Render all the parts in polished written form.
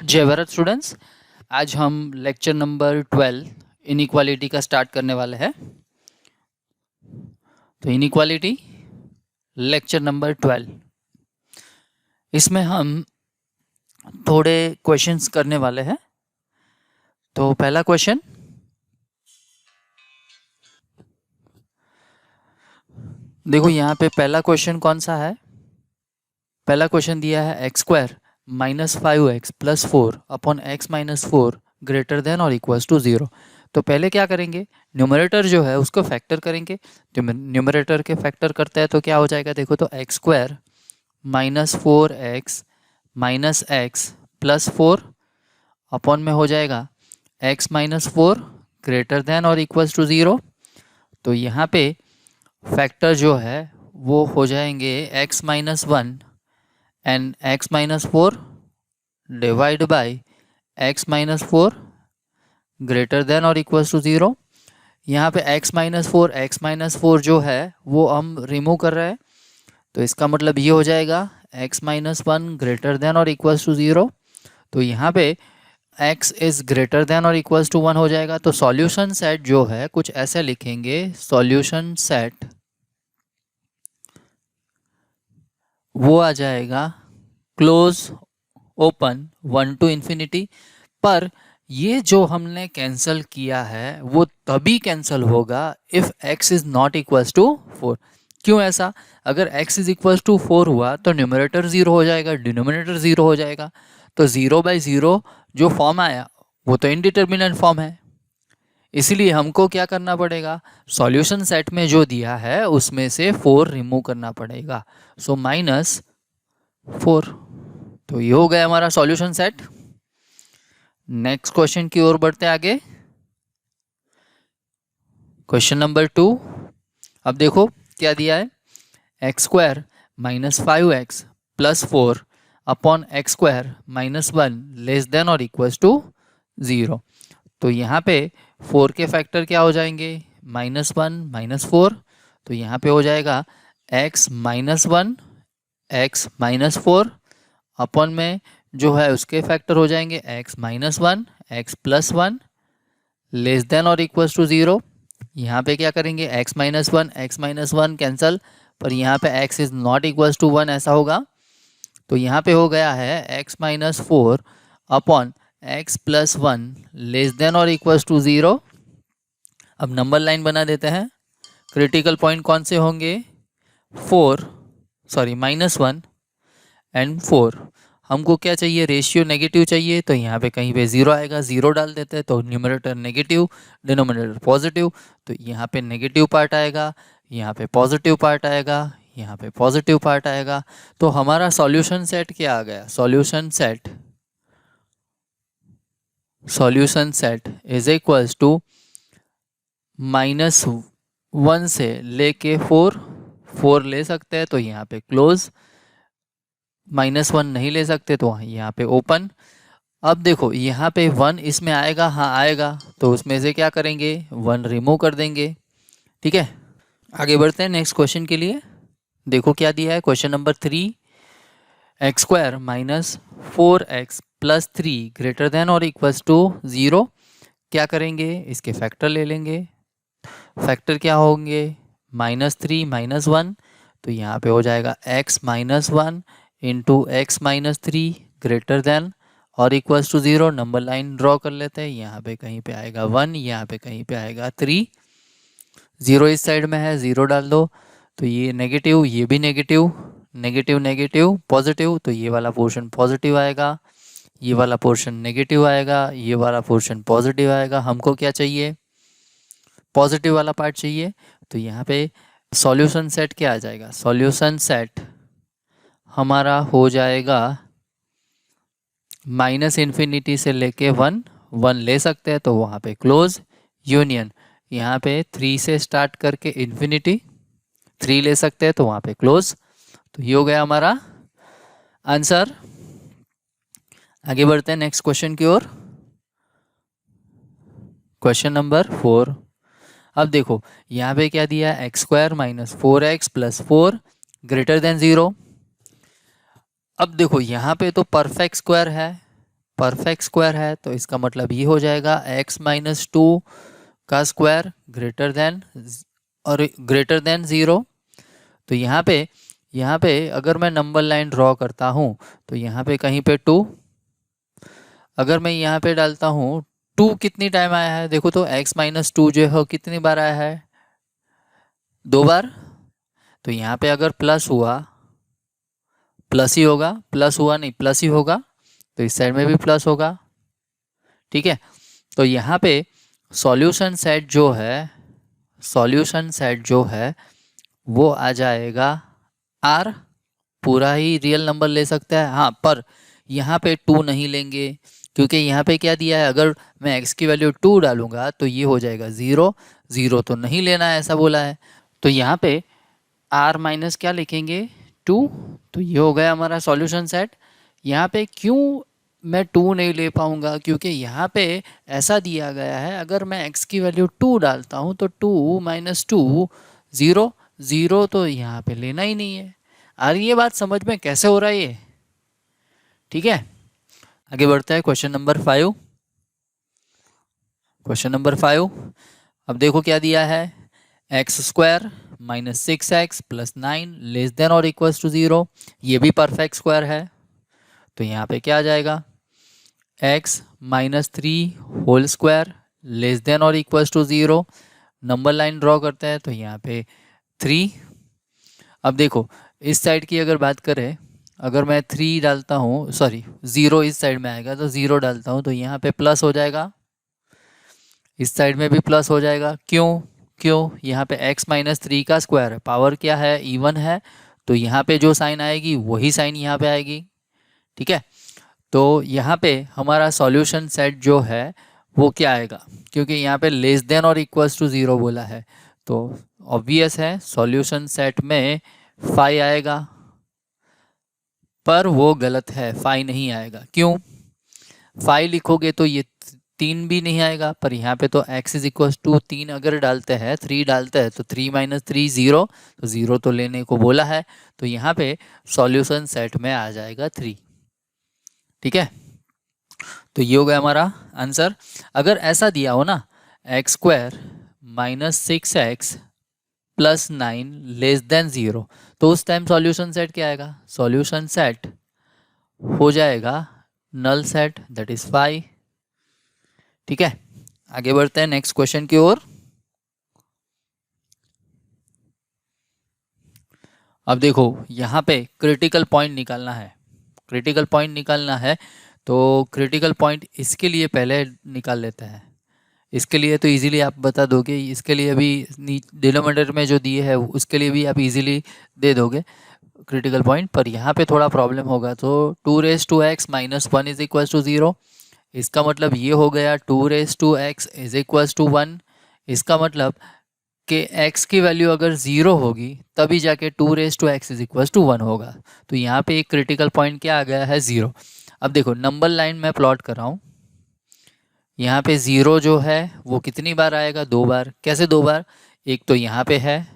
जय भारत स्टूडेंट्स। आज हम लेक्चर नंबर 12 इनइक्वालिटी का स्टार्ट करने वाले हैं। तो इनइक्वालिटी लेक्चर नंबर 12, इसमें हम थोड़े क्वेश्चंस करने वाले हैं। तो पहला क्वेश्चन, देखो यहाँ पे पहला क्वेश्चन कौन सा है। पहला क्वेश्चन दिया है x square minus 5x plus 4 upon x minus 4 greater than और इक्वल्स टू 0। तो पहले क्या करेंगे, न्यूमरेटर जो है उसको फैक्टर करेंगे। तो न्यूमरेटर के फैक्टर करते हैं तो क्या हो जाएगा, देखो तो x square minus 4x minus x plus 4 upon में हो जाएगा x माइनस 4 ग्रेटर देन और इक्वल्स टू 0। तो यहाँ पे फैक्टर जो है वो हो जाएंगे x minus 1 and x minus 4 divide by x minus 4 greater than और इक्वल्स टू 0। यहाँ पे x माइनस 4 जो है वो हम रिमूव कर रहे हैं। तो इसका मतलब ये हो जाएगा x माइनस 1 ग्रेटर देन और इक्वल्स टू 0। तो यहाँ पे x इज़ ग्रेटर देन और इक्वल्स टू 1 हो जाएगा। तो सॉल्यूशन सेट जो है कुछ ऐसे लिखेंगे, सॉल्यूशन सेट वो आ जाएगा क्लोज ओपन 1 टू इन्फिनिटी। पर ये जो हमने कैंसिल किया है वो तभी कैंसिल होगा if x is not equals to 4। क्यों ऐसा, अगर x इज़ इक्वल्स टू 4 हुआ तो न्यूमरेटर 0 हो जाएगा, डिनोमिनेटर 0 हो जाएगा। तो 0/0 जो फॉर्म आया वो तो इनडिटर्मिनेंट फॉर्म है। इसीलिए हमको क्या करना पड़ेगा, सॉल्यूशन सेट में जो दिया है उसमें से 4 रिमूव करना पड़ेगा। So minus 4। तो ये हो गया हमारा सॉल्यूशन सेट। नेक्स्ट क्वेश्चन की ओर बढ़ते आगे। क्वेश्चन नंबर 2, अब देखो क्या दिया है, x square minus 5x plus 4 upon x square minus 1 less than और इक्वल्स टू 0। तो यहाँ पे 4 के फैक्टर क्या हो जाएंगे, माइनस 1 माइनस 4। तो यहाँ पे हो जाएगा x minus 1 x minus 4 upon में जो है उसके फैक्टर हो जाएंगे x minus 1 x plus 1 less than और इक्वल्स टू 0। यहाँ पे क्या करेंगे, x माइनस 1 कैंसल, पर यहाँ पे x is not equals to 1 ऐसा होगा। तो यहाँ पे हो गया है x minus 4 upon x plus 1 less than और इक्वल्स टू 0। अब नंबर लाइन बना देते हैं। क्रिटिकल पॉइंट कौन से होंगे, माइनस 1 एंड 4। हमको क्या चाहिए, रेशियो नेगेटिव चाहिए। तो यहाँ पे कहीं पे 0 आएगा, 0 डाल देते हैं। तो न्यूमरेटर नेगेटिव, डिनोमिनेटर पॉजिटिव। तो यहाँ पे नेगेटिव पार्ट आएगा, यहाँ पे पॉजिटिव पार्ट आएगा, यहाँ पे पॉजिटिव पार्ट आएगा। तो हमारा सॉल्यूशन सेट क्या आ गया, solution set is equals to -1 से लेके 4 ले सकते हैं। तो यहाँ पे क्लोज, -1 नहीं ले सकते तो यहाँ पे ओपन। अब देखो यहाँ पे 1 इसमें आएगा, हाँ आएगा, तो उसमें से क्या करेंगे, 1 रिमूव कर देंगे। ठीक है, आगे बढ़ते हैं नेक्स्ट क्वेश्चन के लिए। देखो क्या दिया है, question number 3, x square minus 4x plus 3 greater than और इक्वल्स टू 0। क्या करेंगे, इसके फैक्टर ले लेंगे। फैक्टर क्या होंगे, -3 -1। तो यहाँ पे हो जाएगा x minus 1 into x minus 3 greater than और equals to 0। Number line draw कर लेते हैं। यहाँ पे कहीं पे आएगा 1, यहाँ पे कहीं पे आएगा 3। 0 इस साइड में है, 0 डाल दो। तो ये नेगेटिव, ये भी नेगेटिव, नेगेटिव नेगेटिव पॉजिटिव। तो ये वाला पोर्शन पॉजिटिव आएगा, ये वाला पोर्शन नेगेटिव आएगा, ये वाला पोर्शन पॉजिटिव आएगा। हमको क्या चाहिए, पॉजिटिव वाला पार्ट चाहिए। तो यहाँ पे सॉल्यूशन सेट क्या आ जाएगा, सॉल्यूशन सेट हमारा हो जाएगा -∞ से लेके 1 ले सकते हैं। तो वहाँ पे क्लोज यूनियन, यहाँ पे 3 से स्टार्ट करके इन्फिनिटी 3 ले सकते हैं। तो वहाँ पे क्लोज। तो ये हो गया हमारा आंसर। आगे बढ़ते हैं नेक्स्ट क्वेश्चन की ओर। क्वेश्चन नंबर 4, अब देखो यहाँ पे क्या दिया है, x square minus 4x plus 4 greater than 0। अब देखो यहाँ पे तो परफेक्ट स्क्वायर है, परफेक्ट स्क्वायर है, तो इसका मतलब ये हो जाएगा x माइनस टू का स्क्वायर ग्रेटर देन और ग्रेटर देन 0। तो यहाँ पे अगर मैं नंबर लाइन ड्रॉ करता हूँ तो यहाँ पे कहीं पे 2, अगर मैं यहाँ पे डालता हूँ 2 कितनी टाइम आया है, देखो तो x माइनस टू जो है कितनी बार आया है, 2 बार। तो यहाँ पे अगर प्लस हुआ, प्लस ही होगा, प्लस हुआ नहीं प्लस ही होगा, तो इस साइड में भी प्लस होगा। ठीक है, तो यहाँ पे सॉल्यूशन सेट जो है, सॉल्यूशन सेट जो है वो आ जाएगा R। पूरा ही रियल नंबर ले सकता है, हाँ, पर यहाँ पे 2 नहीं लेंगे, क्योंकि यहाँ पे क्या दिया है, अगर मैं x की वैल्यू 2 डालूंगा तो ये हो जाएगा 0, 0 तो नहीं लेना है ऐसा बोला है। तो यहाँ पे r माइनस क्या लिखेंगे, 2। तो ये हो गया हमारा सॉल्यूशन सेट। यहाँ पे क्यों मैं 2 नहीं ले पाऊँगा, क्योंकि यहाँ पे ऐसा दिया गया है, अगर मैं x की वैल्यू 2 डालता हूँ तो 2 माइनस 2 0, 0 तो यहाँ पे लेना ही नहीं है। और ये बात समझ में कैसे हो रहा है ये, ठीक है। आगे बढ़ते हैं क्वेश्चन नंबर 5। क्वेश्चन नंबर 5, अब देखो क्या दिया है, x square minus 6x plus 9 less than और इक्वल्स टू 0। ये भी परफेक्ट स्क्वायर है, तो यहाँ पे क्या आ जाएगा, x minus 3 whole square less than और equals to 0। Number line draw करते हैं तो यहाँ पे 3। अब देखो इस साइड की अगर बात करें, अगर मैं 3 डालता हूँ, सॉरी 0 इस साइड में आएगा, तो 0 डालता हूँ तो यहाँ पे प्लस हो जाएगा, इस साइड में भी प्लस हो जाएगा। क्यों यहाँ पे x माइनस 3 का स्क्वायर है, पावर क्या है, इवन है, तो यहाँ पे जो साइन आएगी वही साइन यहाँ पे आएगी। ठीक है, तो यहाँ पे हमारा सॉल्यूशन सेट जो है वो क्या आएगा, क्योंकि यहाँ पे लेस देन और इक्वल्स टू 0 बोला है, तो ऑब्वियस है सॉल्यूशन सेट में 5 आएगा, पर वो गलत है, 5 नहीं आएगा। क्यों, 5 लिखोगे तो ये 3 भी नहीं आएगा, पर यहाँ पे तो x इज इक्वल टू 3 अगर डालते हैं, 3 डालते हैं तो 3 माइनस 3 0, तो 0 तो लेने को बोला है, तो यहाँ पे सॉल्यूशन सेट में आ जाएगा 3। ठीक है, तो ये हो गया हमारा आंसर। अगर ऐसा दिया हो ना, x square minus 6x plus 9 less than 0, तो उस टाइम सॉल्यूशन सेट क्या आएगा, सॉल्यूशन सेट हो जाएगा नल सेट, दैट इज 5। ठीक है, आगे बढ़ते हैं नेक्स्ट क्वेश्चन की ओर। अब देखो यहाँ पे क्रिटिकल पॉइंट निकालना है, क्रिटिकल पॉइंट निकालना है, तो क्रिटिकल पॉइंट इसके लिए पहले निकाल लेते हैं। इसके लिए तो इजीली आप बता दोगे, इसके लिए अभी डिनोमिनेटर में जो दिए है उसके लिए भी आप इजीली दे दोगे क्रिटिकल पॉइंट, पर यहाँ पे थोड़ा प्रॉब्लम होगा। तो 2 raise to x minus 1 is equal to 0, इसका मतलब ये हो गया 2 raise to x is equal to 1। इसका मतलब कि x की वैल्यू अगर 0 होगी तभी जाके 2 raise to x is equal to 1 होगा। तो यहाँ पे एक क्रिटिकल पॉइंट क्या आ गया है, 0। अब देखो नंबर लाइन में प्लॉट कर रहा हूँ, यहाँ पे 0 जो है वो कितनी बार आएगा, 2 बार। कैसे 2 बार, एक तो यहाँ पे है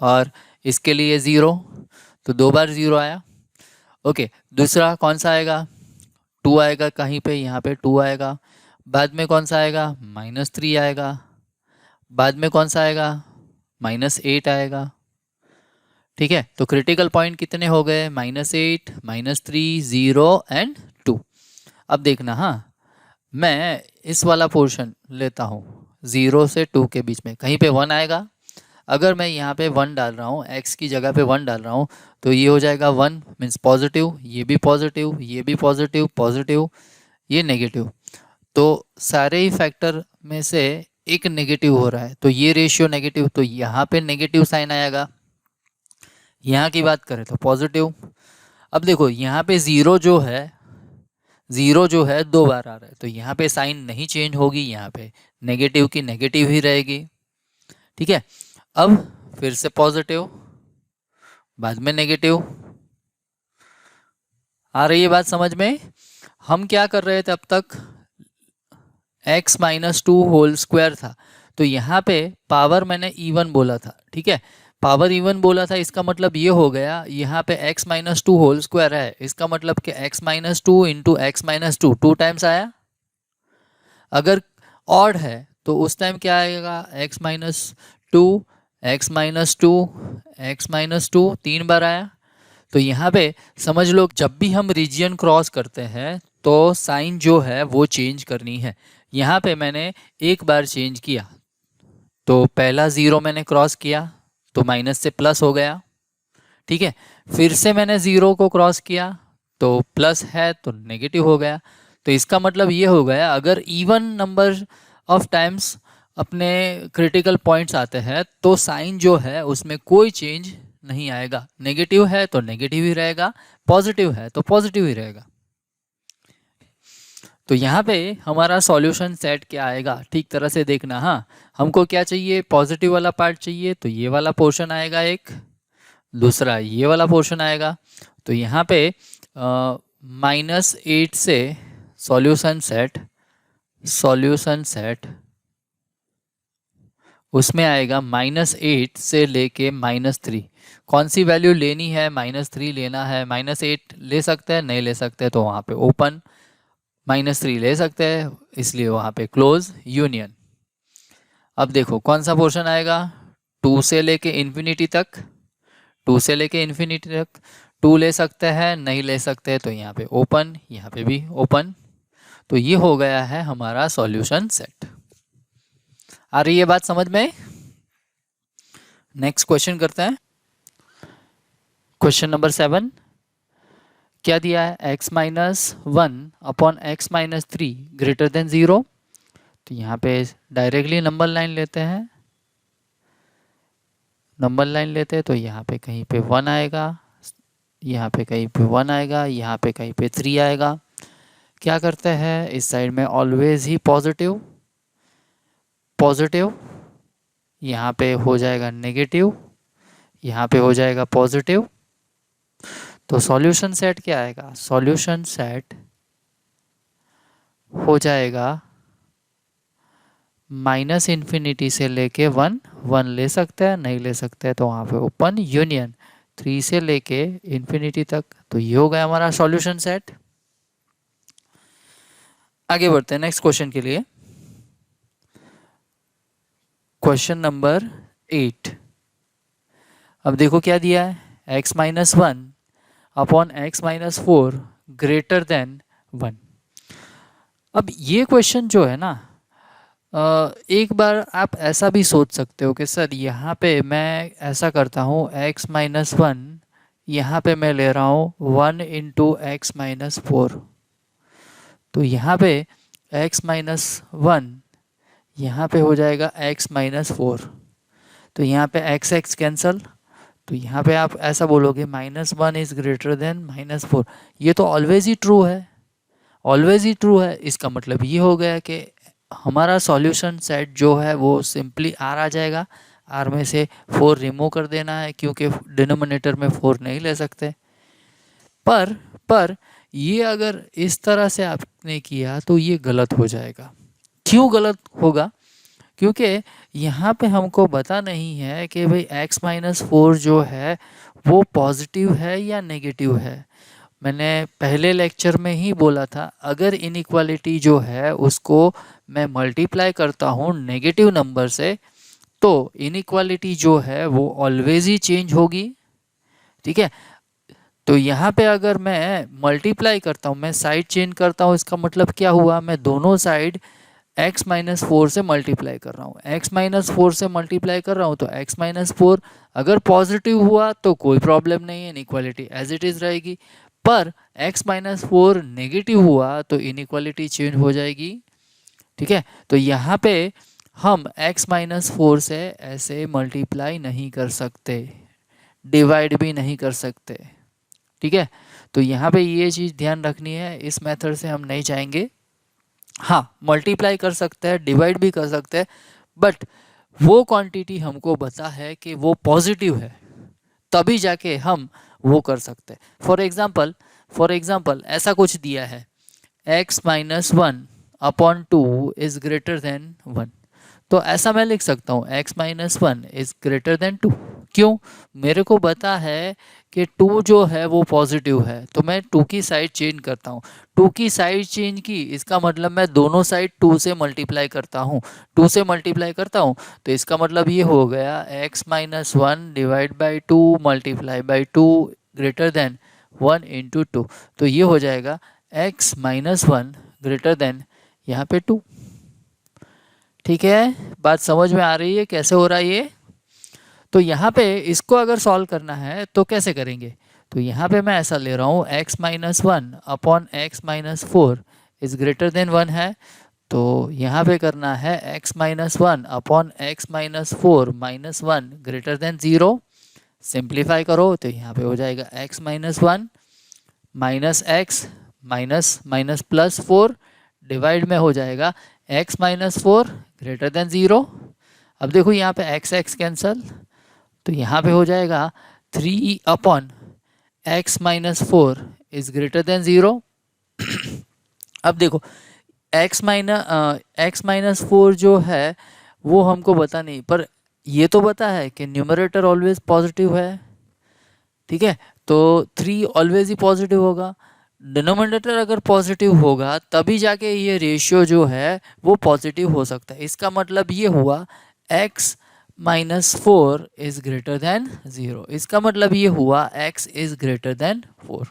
और इसके लिए 0, तो 2 बार 0 आया। ओके, दूसरा कौन सा आएगा, 2 आएगा, कहीं पे यहाँ पे 2 आएगा। बाद में कौन सा आएगा, -3 आएगा। बाद में कौन सा आएगा, -8 आएगा। ठीक है, तो क्रिटिकल पॉइंट कितने हो गए, -8, -3, 0 एंड 2। अब देखना, हाँ मैं इस वाला पोर्शन लेता हूँ 0 से 2 के बीच में, कहीं पे 1 आएगा। अगर मैं यहाँ पे 1 डाल रहा हूँ, x की जगह पे 1 डाल रहा हूँ, तो ये हो जाएगा 1 मीन्स पॉजिटिव, ये भी पॉजिटिव, ये भी पॉजिटिव, पॉजिटिव, ये नेगेटिव। तो सारे ही फैक्टर में से एक नेगेटिव हो रहा है, तो ये रेशियो नेगेटिव, तो यहाँ पे नेगेटिव साइन आएगा। यहाँ की बात करें तो पॉजिटिव। अब देखो यहाँ पे 0 जो है 2 बार आ रहा है, तो यहाँ पे साइन नहीं चेंज होगी, यहाँ पे नेगेटिव की नेगेटिव ही रहेगी। ठीक है, अब फिर से पॉजिटिव, बाद में नेगेटिव। आ रही है बात समझ में। हम क्या कर रहे थे अब तक, x माइनस 2 होल स्क्वायर था, तो यहाँ पे पावर मैंने इवन बोला था। ठीक है, पावर इवन बोला था, इसका मतलब ये हो गया यहाँ पे x minus two whole square है, इसका मतलब कि x minus two into x minus two, two times आया। अगर ऑड है तो उस टाइम क्या आएगा, x minus to, x minus to, x minus to, 3 बार आया। तो यहाँ पे समझ लो जब भी हम रीजियन क्रॉस करते हैं तो साइन जो है वो चेंज करनी है। यहाँ पे मैंने एक बार चेंज किया तो पहला ज़ीरो मैंने क्रॉस किया तो माइनस से प्लस हो गया, ठीक है। फिर से मैंने ज़ीरो को क्रॉस किया तो प्लस है तो नेगेटिव हो गया। तो इसका मतलब ये हो गया अगर इवन नंबर ऑफ टाइम्स अपने क्रिटिकल पॉइंट्स आते हैं तो साइन जो है उसमें कोई चेंज नहीं आएगा। नेगेटिव है तो नेगेटिव ही रहेगा, पॉजिटिव है तो पॉजिटिव ही रहेगा। तो यहाँ पे हमारा सॉल्यूशन सेट क्या आएगा, ठीक तरह से देखना। हाँ, हमको क्या चाहिए, पॉजिटिव वाला पार्ट चाहिए, तो ये वाला पोर्शन आएगा एक, दूसरा ये वाला पोर्शन आएगा। तो यहाँ पे -8 से सॉल्यूशन सेट उसमें आएगा -8 से लेके -3। कौन सी वैल्यू लेनी है, -3 लेना है, -8 ले सकते हैं, नहीं ले सकते तो वहाँ पे ओपन, -3 ले सकते हैं इसलिए वहाँ पे क्लोज यूनियन। अब देखो कौन सा पोर्शन आएगा, 2 से लेके इन्फिनिटी तक, 2 से लेके इन्फिनिटी तक 2 ले सकते हैं, नहीं ले सकते तो यहाँ पे ओपन, यहाँ पे भी ओपन। तो ये हो गया है हमारा सॉल्यूशन सेट। आ रही है बात समझ में? नेक्स्ट क्वेश्चन करते हैं। क्वेश्चन नंबर 7 क्या दिया है, x minus 1 upon x minus 3 greater then 0। तो यहाँ पे डायरेक्टली नंबर लाइन लेते हैं, नंबर लाइन लेते हैं तो यहाँ पे कहीं पे 1 आएगा, यहाँ पे कहीं पे 1 आएगा, यहाँ पे कहीं पे 3 आएगा। क्या करते हैं, इस साइड में ऑलवेज ही पॉजिटिव, पॉजिटिव, यहाँ पे हो जाएगा नेगेटिव, यहाँ पे हो जाएगा पॉजिटिव। तो सॉल्यूशन सेट क्या आएगा, सॉल्यूशन सेट हो जाएगा -इन्फिनिटी से लेके 1, 1 ले सकते हैं, नहीं ले सकते तो वहाँ पे ओपन यूनियन, 3 से लेके इन्फिनिटी तक। तो ये हो गया हमारा सॉल्यूशन सेट। आगे बढ़ते हैं नेक्स्ट क्वेश्चन के लिए। Question number 8। अब देखो क्या दिया है, x minus 1 upon x minus 4 greater than 1। अब ये क्वेश्चन जो है ना, एक बार आप ऐसा भी सोच सकते हो कि सर यहाँ पे मैं ऐसा करता हूँ x माइनस 1, यहाँ पे मैं ले रहा हूँ 1 इंटू एक्स माइनस 4। तो यहाँ पे x माइनस 1 यहाँ पे हो जाएगा x माइनस 4। तो यहाँ पे x कैंसल, तो यहाँ पे आप ऐसा बोलोगे -1 इज़ ग्रेटर देन -4। ये तो ऑलवेज ही ट्रू है, ऑलवेज ही ट्रू है। इसका मतलब ये हो गया कि हमारा सॉल्यूशन सेट जो है वो सिंपली R आ जाएगा। R में से 4 रिमूव कर देना है क्योंकि डिनोमिनेटर में 4 नहीं ले सकते। पर ये अगर इस तरह से आपने किया तो ये गलत हो जाएगा। क्यों गलत होगा, क्योंकि यहाँ पे हमको पता नहीं है कि भाई x माइनस 4 जो है वो पॉजिटिव है या नेगेटिव है। मैंने पहले लेक्चर में ही बोला था, अगर इनइक्वालिटी जो है उसको मैं मल्टीप्लाई करता हूँ नेगेटिव नंबर से तो इनइक्वालिटी जो है वो ऑलवेज ही चेंज होगी, ठीक है। तो यहाँ पे अगर मैं मल्टीप्लाई करता हूँ, मैं साइड चेंज करता हूँ, इसका मतलब क्या हुआ, मैं दोनों साइड x माइनस 4 से मल्टीप्लाई कर रहा हूँ, x माइनस 4 से मल्टीप्लाई कर रहा हूँ। तो x माइनस 4 अगर पॉजिटिव हुआ तो कोई प्रॉब्लम नहीं है, इनइक्वालिटी एज इट इज़ रहेगी। पर x माइनस 4 नेगेटिव हुआ तो इनइक्वालिटी चेंज हो जाएगी, ठीक है। तो यहाँ पे हम x माइनस 4 से ऐसे मल्टीप्लाई नहीं कर सकते, डिवाइड भी नहीं कर सकते, ठीक है। तो यहाँ पे ये चीज़ ध्यान रखनी है, इस मेथड से हम नहीं जाएंगे। हाँ, मल्टीप्लाई कर सकते हैं, डिवाइड भी कर सकते हैं, बट वो क्वांटिटी हमको पता है कि वो पॉजिटिव है तभी जाके हम वो कर सकते हैं। फॉर एग्जाम्पल ऐसा कुछ दिया है x minus 1 upon 2 is greater than 1। तो ऐसा मैं लिख सकता हूँ x minus one is greater than two. क्यों? मेरे को पता है कि टू जो है वो पॉजिटिव है, तो मैं टू की साइड चेंज करता हूँ। टू की साइड चेंज की, इसका मतलब मैं दोनों साइड टू से मल्टीप्लाई करता हूँ। टू से मल्टीप्लाई करता हूँ तो इसका मतलब ये हो गया x minus one divide by two multiply by two greater then one into two. तो ये हो जाएगा x minus one greater than यहाँ पे टू। ठीक है, बात समझ में आ रही है कैसे हो रहा है ये? तो यहाँ पे इसको अगर सॉल्व करना है तो कैसे करेंगे? तो यहाँ पे मैं ऐसा ले रहा हूँ x minus one upon x minus four is greater then one है। तो यहाँ पे करना है x minus one upon x minus four minus one greater than zero. Simplify करो तो यहाँ पे हो जाएगा x minus one minus x minus minus plus four divide में हो जाएगा x minus four greater than zero. अब देखो यहाँ पे x x कैंसल, तो यहाँ पे हो जाएगा three upon x minus four is greater than zero. अब देखो एक्स माइनस फोर जो है वो हमको पता नहीं, पर ये तो पता है कि न्यूमरेटर ऑलवेज पॉजिटिव है। ठीक है, तो थ्री ऑलवेज ही पॉजिटिव होगा। डिनोमिनेटर अगर पॉजिटिव होगा तभी जाके ये रेशियो जो है वो पॉजिटिव हो सकता है। इसका मतलब ये हुआ x minus four is greater than zero. इसका मतलब ये हुआ x is greater then four.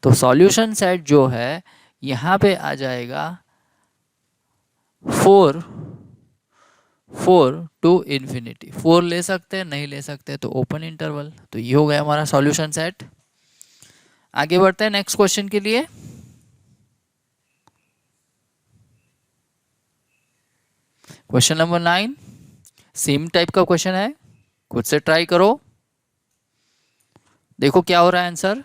तो सॉल्यूशन सेट जो है यहाँ पे आ जाएगा फोर टू इन्फिनिटी। फोर ले सकते हैं, नहीं ले सकते तो ओपन इंटरवल। तो ये हो गया हमारा सॉल्यूशन सेट। आगे बढ़ते हैं नेक्स्ट क्वेश्चन के लिए। क्वेश्चन नंबर 9 सेम टाइप का क्वेश्चन है, खुद से ट्राई करो, देखो क्या हो रहा है आंसर।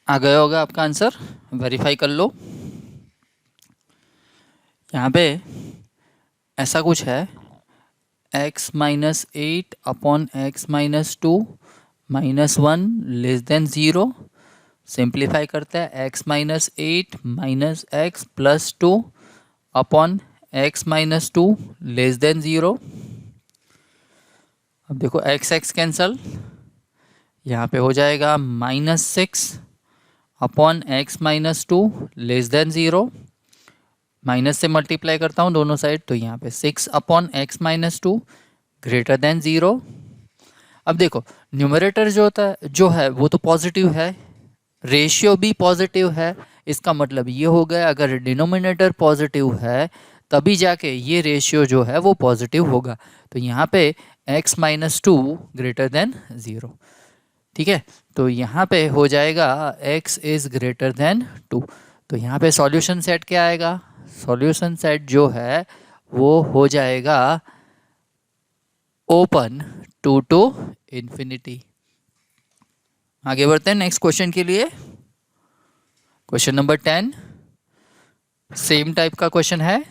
आ गया होगा आपका आंसर, वेरीफाई कर लो। यहाँ पे ऐसा कुछ है x minus eight upon x minus two minus one less than zero. Simplify करते हैं x minus eight minus x plus two upon x minus two less than zero. अब देखो x x कैंसल, यहाँ पे हो जाएगा minus six upon x minus two less than zero. Minus से multiply करता हूँ दोनों साइड, तो यहाँ पे six upon x minus two greater than zero. अब देखो न्यूमरेटर जो होता है जो है वो तो पॉजिटिव है, रेशियो भी पॉजिटिव है। इसका मतलब ये हो गया अगर डिनोमिनेटर पॉजिटिव है तभी जाके ये रेशियो जो है वो पॉजिटिव होगा। तो यहाँ पे x minus two greater than zero. ठीक है, तो यहाँ पे हो जाएगा x is greater than two. तो यहाँ पे सॉल्यूशन सेट क्या आएगा? सॉल्यूशन सेट जो है वो हो जाएगा ओपन टू टू इन्फिनिटी। आगे बढ़ते हैं नेक्स्ट क्वेश्चन के लिए। क्वेश्चन नंबर 10 सेम टाइप का क्वेश्चन है,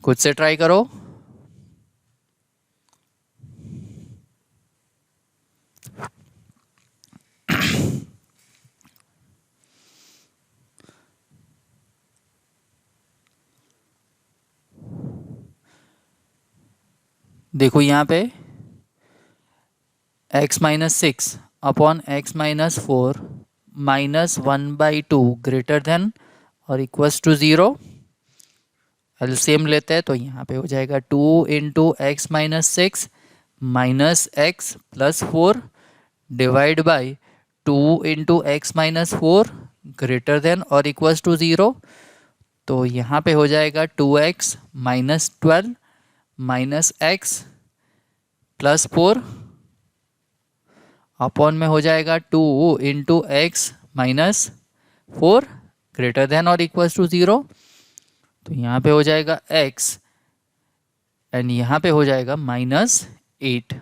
खुद से ट्राई करो। देखो यहाँ पे x minus six upon x minus four minus one by two greater than और इक्वल्स टू ज़ीरो। एलसीएम लेते हैं तो यहाँ पे हो जाएगा two into x minus six minus x plus four divide by two into x minus four greater than और equals to zero. तो यहाँ पे हो जाएगा two x minus twelve minus x plus four upon में हो जाएगा two into x minus four greater than और इक्वल्स टू ज़ीरो। तो यहाँ पे हो जाएगा x एंड यहाँ पे हो जाएगा minus eight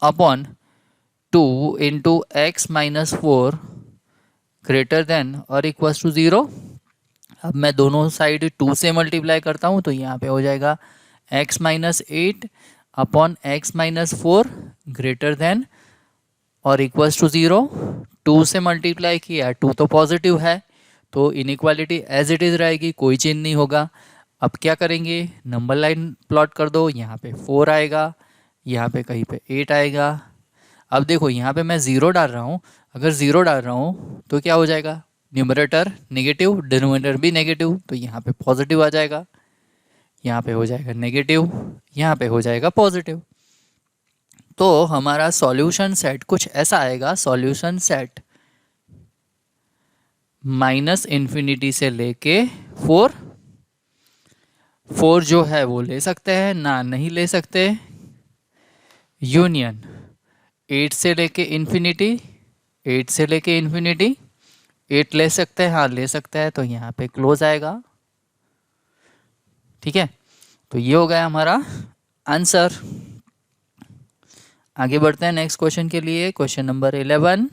upon two into x minus four greater than और इक्वल्स टू ज़ीरो। अब मैं दोनों साइड टू से मल्टीप्लाई करता हूँ तो यहाँ पे हो जाएगा x minus eight upon x minus four greater than और इक्वल्स टू ज़ीरो। 2 से मल्टीप्लाई किया, 2 तो पॉजिटिव है, तो इनइक्वालिटी एज इट इज़ रहेगी, कोई चेंज नहीं होगा। अब क्या करेंगे, नंबर लाइन प्लॉट कर दो, यहाँ पे 4 आएगा, यहाँ पे कहीं पे 8 आएगा। अब देखो यहाँ पे मैं ज़ीरो डाल रहा हूँ, अगर ज़ीरो डाल रहा हूँ तो क्या हो जाएगा, न्यूमरेटर नेगेटिव, डिनोमिनेटर भी नेगेटिव, तो यहाँ पे पॉजिटिव आ जाएगा, यहाँ पे हो जाएगा नेगेटिव, यहाँ पे हो जाएगा पॉजिटिव। तो हमारा सॉल्यूशन सेट कुछ ऐसा आएगा, सॉल्यूशन सेट माइनस इन्फिनिटी से लेके 4, 4 जो है वो ले सकते हैं ना, नहीं ले सकते, यूनियन 8 से लेके इन्फिनिटी, 8 से लेके इन्फिनिटी, 8 ले सकते हैं, हाँ ले सकते हैं, तो यहाँ पे क्लोज आएगा। ठीक है, तो ये हो गया हमारा आंसर। आगे बढ़ते हैं नेक्स्ट क्वेश्चन के लिए, क्वेश्चन नंबर 11।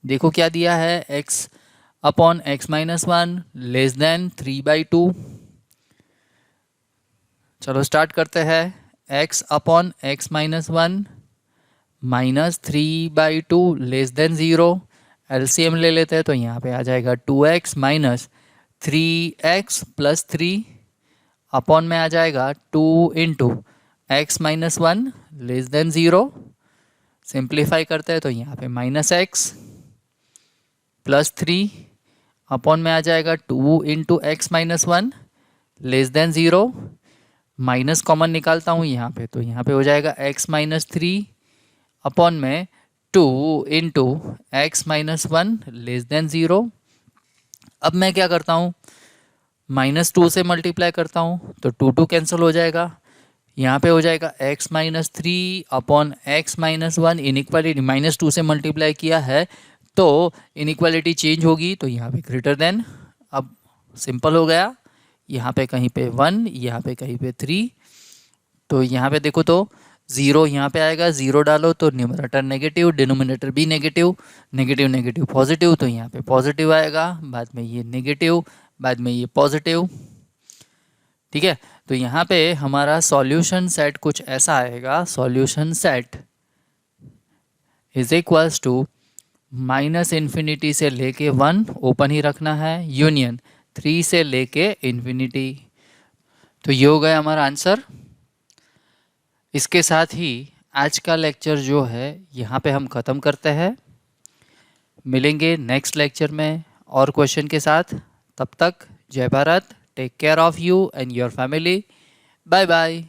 देखो क्या दिया है, x upon x minus 1 less than 3/2। चलो स्टार्ट करते हैं, x upon x minus 1 minus 3/2 less than 0, LCM ले लेते हैं, तो यहाँ पे आ जाएगा 2x minus 3x plus 3 upon में आ जाएगा 2 into x minus 1 less than 0। Simplify करते हैं तो यहाँ पे माइनस एक्स प्लस 3 अपॉन में आ जाएगा 2 into x minus 1 less than 0। Minus common निकालता हूँ यहाँ पे, तो यहाँ पे हो जाएगा x माइनस 3 अपॉन में 2 into x minus 1 less than 0। अब मैं क्या करता हूँ, -2 से मल्टीप्लाई करता हूँ, तो 2 कैंसिल हो जाएगा, यहाँ पे हो जाएगा x minus 3 upon x minus 1, inequality -2 से मल्टीप्लाई किया है तो इनइक्वालिटी चेंज होगी, तो यहाँ पे ग्रेटर देन, अब सिंपल हो गया, यहाँ पे कहीं पे 1, यहाँ पे कहीं पे 3, तो यहाँ पे देखो तो 0 यहाँ पे आएगा, 0 डालो तो न्यूमरेटर नेगेटिव, डिनोमिनेटर भी नेगेटिव, नेगेटिव नेगेटिव पॉजिटिव, तो यहाँ पे पॉजिटिव आएगा, बाद में ये नेगेटिव, बाद में ये पॉजिटिव। ठीक है, तो यहाँ पे हमारा सॉल्यूशन सेट कुछ ऐसा आएगा, solution set is equals to minus infinity से लेके 1 ओपन ही रखना है, यूनियन 3 से लेके इन्फिनिटी। तो ये हो गया हमारा आंसर। इसके साथ ही आज का लेक्चर जो है यहाँ पे हम ख़त्म करते हैं, मिलेंगे नेक्स्ट लेक्चर में और क्वेश्चन के साथ। तब तक जय Bharat, take care of you and your family, bye bye.